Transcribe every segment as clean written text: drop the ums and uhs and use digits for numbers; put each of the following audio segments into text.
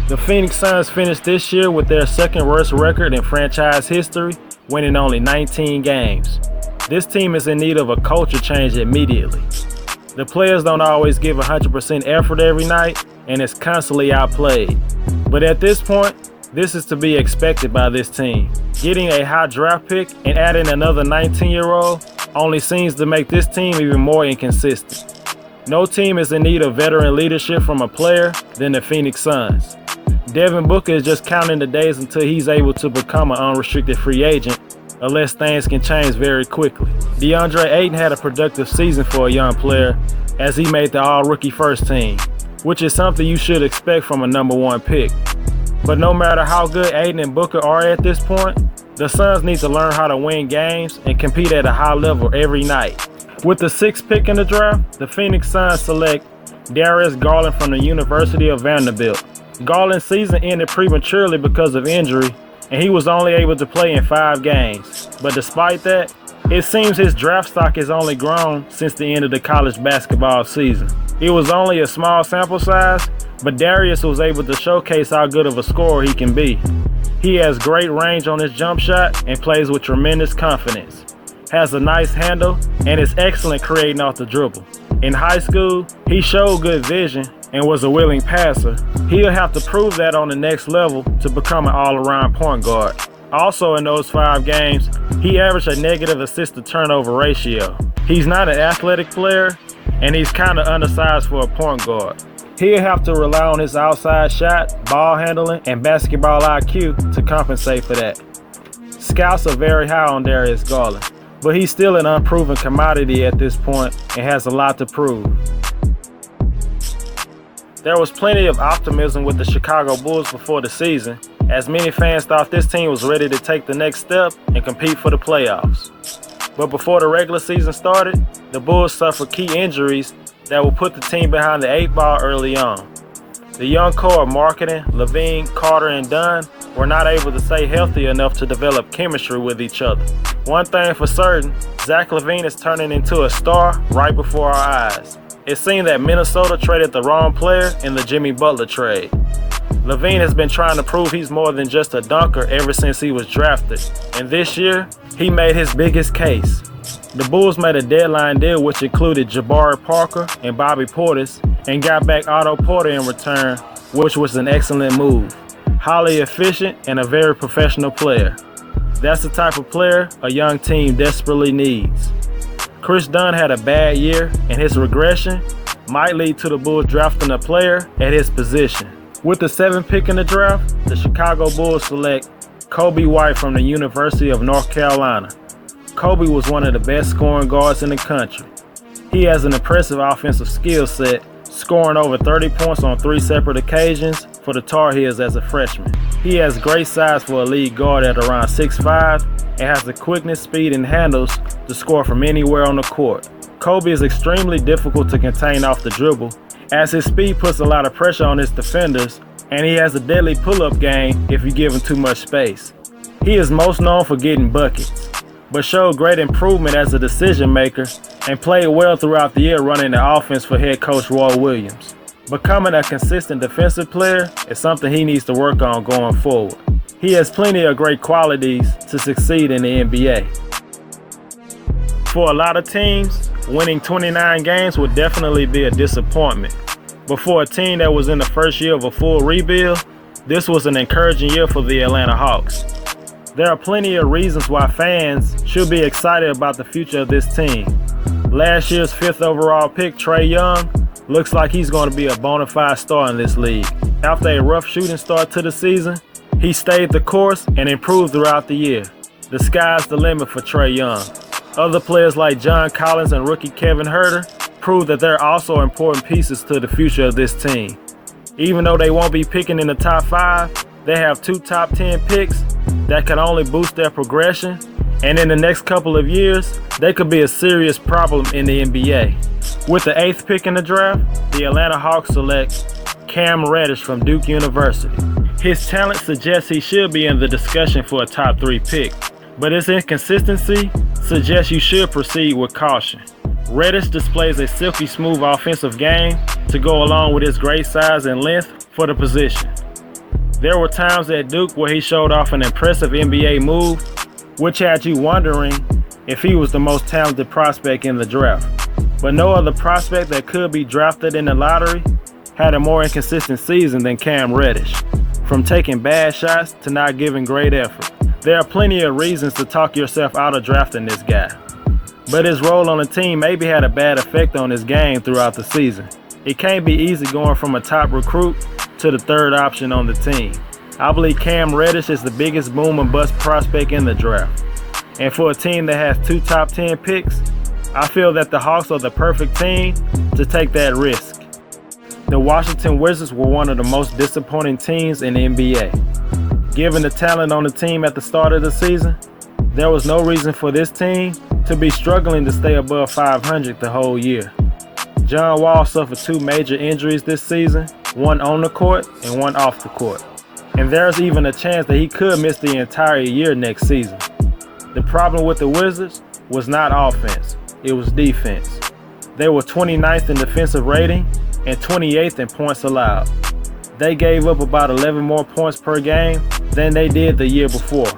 The Phoenix Suns finished this year with their second worst record in franchise history, winning only 19 games. This team is in need of a culture change immediately. The players don't always give 100% effort every night, and it's constantly outplayed. But at this point, this is to be expected by this team. Getting a high draft pick and adding another 19-year-old only seems to make this team even more inconsistent. No team is in need of veteran leadership from a player than the Phoenix Suns. Devin Booker is just counting the days until he's able to become an unrestricted free agent, unless things can change very quickly. DeAndre Ayton had a productive season for a young player as he made the all-rookie first team, which is something you should expect from a number one pick. But no matter how good Ayton and Booker are at this point, the Suns need to learn how to win games and compete at a high level every night. With the 6th pick in the draft, the Phoenix Suns select Darius Garland from the University of Vanderbilt. Garland's season ended prematurely because of injury, and he was only able to play in 5 games. But despite that, it seems his draft stock has only grown since the end of the college basketball season. It was only a small sample size, but Darius was able to showcase how good of a scorer he can be. He has great range on his jump shot and plays with tremendous confidence, has a nice handle, and is excellent creating off the dribble. In high school, he showed good vision and was a willing passer. He'll have to prove that on the next level to become an all-around point guard. Also in those 5 games, he averaged a negative assist-to-turnover ratio. He's not an athletic player, and he's kind of undersized for a point guard. He'll have to rely on his outside shot, ball handling, and basketball IQ to compensate for that. Scouts are very high on Darius Garland, but he's still an unproven commodity at this point and has a lot to prove. There was plenty of optimism with the Chicago Bulls before the season, as many fans thought this team was ready to take the next step and compete for the playoffs. But before the regular season started, the Bulls suffered key injuries that will put the team behind the 8 ball early on. The young core of Marketing, Levine, Carter, and Dunn were not able to stay healthy enough to develop chemistry with each other. One thing for certain, Zach LaVine is turning into a star right before our eyes. It seemed that Minnesota traded the wrong player in the Jimmy Butler trade. LaVine has been trying to prove he's more than just a dunker ever since he was drafted, and this year, he made his biggest case. The Bulls made a deadline deal which included Jabari Parker and Bobby Portis, and got back Otto Porter in return, which was an excellent move. Highly efficient and a very professional player. That's the type of player a young team desperately needs. Chris Dunn had a bad year, and his regression might lead to the Bulls drafting a player at his position. With the 7th pick in the draft, the Chicago Bulls select Kobe White from the University of North Carolina. Kobe was one of the best scoring guards in the country. He has an impressive offensive skill set, scoring over 30 points on 3 separate occasions for the Tar Heels as a freshman. He has great size for a lead guard at around 6'5", and has the quickness, speed, and handles to score from anywhere on the court. Kobe is extremely difficult to contain off the dribble, as his speed puts a lot of pressure on his defenders, and he has a deadly pull-up game if you give him too much space. He is most known for getting buckets, but showed great improvement as a decision maker and played well throughout the year running the offense for head coach Roy Williams. Becoming a consistent defensive player is something he needs to work on going forward. He has plenty of great qualities to succeed in the NBA. For a lot of teams, winning 29 games would definitely be a disappointment. But for a team that was in the first year of a full rebuild, this was an encouraging year for the Atlanta Hawks. There are plenty of reasons why fans should be excited about the future of this team. Last year's 5th overall pick, Trae Young, looks like he's going to be a bona fide star in this league. After a rough shooting start to the season, he stayed the course and improved throughout the year. The sky's the limit for Trae Young. Other players like John Collins and rookie Kevin Huerter prove that they're also important pieces to the future of this team. Even though they won't be picking in the top 5, they have 2 top 10 picks that can only boost their progression, and in the next couple of years, they could be a serious problem in the NBA. With the 8th pick in the draft, the Atlanta Hawks select Cam Reddish from Duke University. His talent suggests he should be in the discussion for a top 3 pick, but his inconsistency suggests you should proceed with caution. Reddish displays a silky smooth offensive game to go along with his great size and length for the position. There were times at Duke where he showed off an impressive NBA move, which had you wondering if he was the most talented prospect in the draft. But no other prospect that could be drafted in the lottery had a more inconsistent season than Cam Reddish, from taking bad shots to not giving great effort. There are plenty of reasons to talk yourself out of drafting this guy, but his role on the team maybe had a bad effect on his game throughout the season. It can't be easy going from a top recruit to the third option on the team. I believe Cam Reddish is the biggest boom and bust prospect in the draft. And for a team that has 2 top 10 picks, I feel that the Hawks are the perfect team to take that risk. The Washington Wizards were one of the most disappointing teams in the NBA. Given the talent on the team at the start of the season, there was no reason for this team to be struggling to stay above 500 the whole year. John Wall suffered 2 major injuries this season, one on the court and one off the court. And there's even a chance that he could miss the entire year next season. The problem with the Wizards was not offense, it was defense. They were 29th in defensive rating and 28th in points allowed. They gave up about 11 more points per game than they did the year before.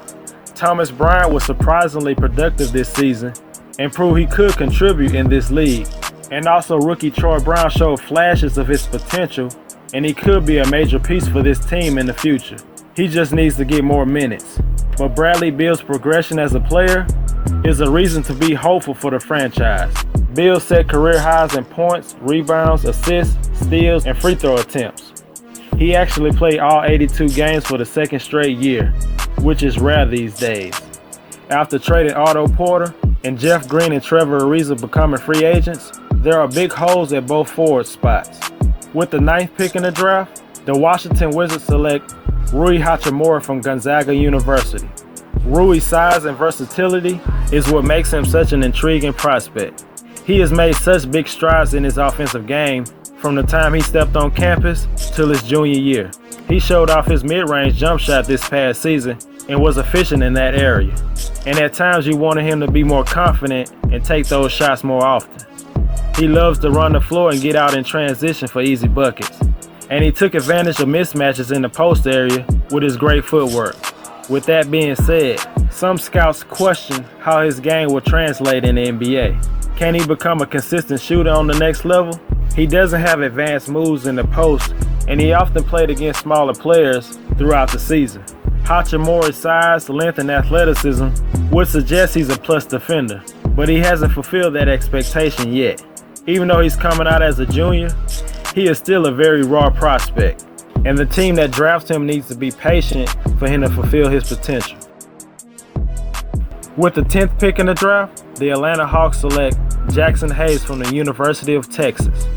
Thomas Bryant was surprisingly productive this season and proved he could contribute in this league. And also rookie Troy Brown showed flashes of his potential, and he could be a major piece for this team in the future. He just needs to get more minutes. But Bradley Beal's progression as a player is a reason to be hopeful for the franchise. Beal set career highs in points, rebounds, assists, steals, and free throw attempts. He actually played all 82 games for the second straight year, which is rare these days. After trading Otto Porter and Jeff Green and Trevor Ariza becoming free agents, there are big holes at both forward spots. With the 9th pick in the draft, the Washington Wizards select Rui Hachimura from Gonzaga University. Rui's size and versatility is what makes him such an intriguing prospect. He has made such big strides in his offensive game from the time he stepped on campus till his junior year. He showed off his mid-range jump shot this past season and was efficient in that area. And at times you wanted him to be more confident and take those shots more often. He loves to run the floor and get out in transition for easy buckets. And he took advantage of mismatches in the post area with his great footwork. With that being said, some scouts question how his game will translate in the NBA. Can he become a consistent shooter on the next level? He doesn't have advanced moves in the post, and he often played against smaller players throughout the season. Hachimura's size, length, and athleticism would suggest he's a plus defender, but he hasn't fulfilled that expectation yet. Even though he's coming out as a junior, he is still a very raw prospect, and the team that drafts him needs to be patient for him to fulfill his potential. With the 10th pick in the draft, the Atlanta Hawks select Jackson Hayes from the University of Texas.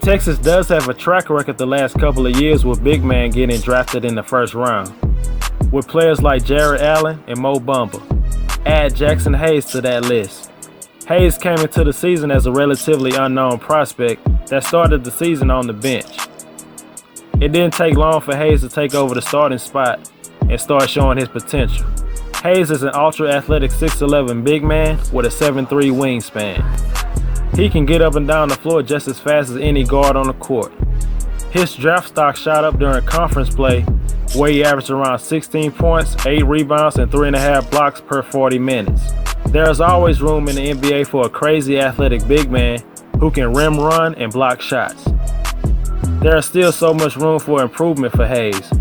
Texas does have a track record the last couple of years with big men getting drafted in the first round, with players like Jared Allen and Mo Bamba. Add Jackson Hayes to that list. Hayes came into the season as a relatively unknown prospect that started the season on the bench. It didn't take long for Hayes to take over the starting spot and start showing his potential. Hayes is an ultra-athletic 6'11" big man with a 7'3" wingspan. He can get up and down the floor just as fast as any guard on the court. His draft stock shot up during conference play, where he averaged around 16 points, 8 rebounds, and 3.5 blocks per 40 minutes. There is always room in the NBA for a crazy athletic big man who can rim run and block shots. There is still so much room for improvement for Hayes,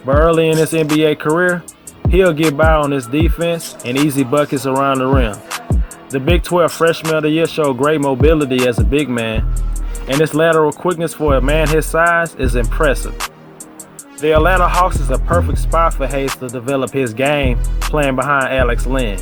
but early in his NBA career, he'll get by on his defense and easy buckets around the rim. The Big 12 Freshman of the Year showed great mobility as a big man, and his lateral quickness for a man his size is impressive. The Atlanta Hawks is a perfect spot for Hayes to develop his game playing behind Alex Len.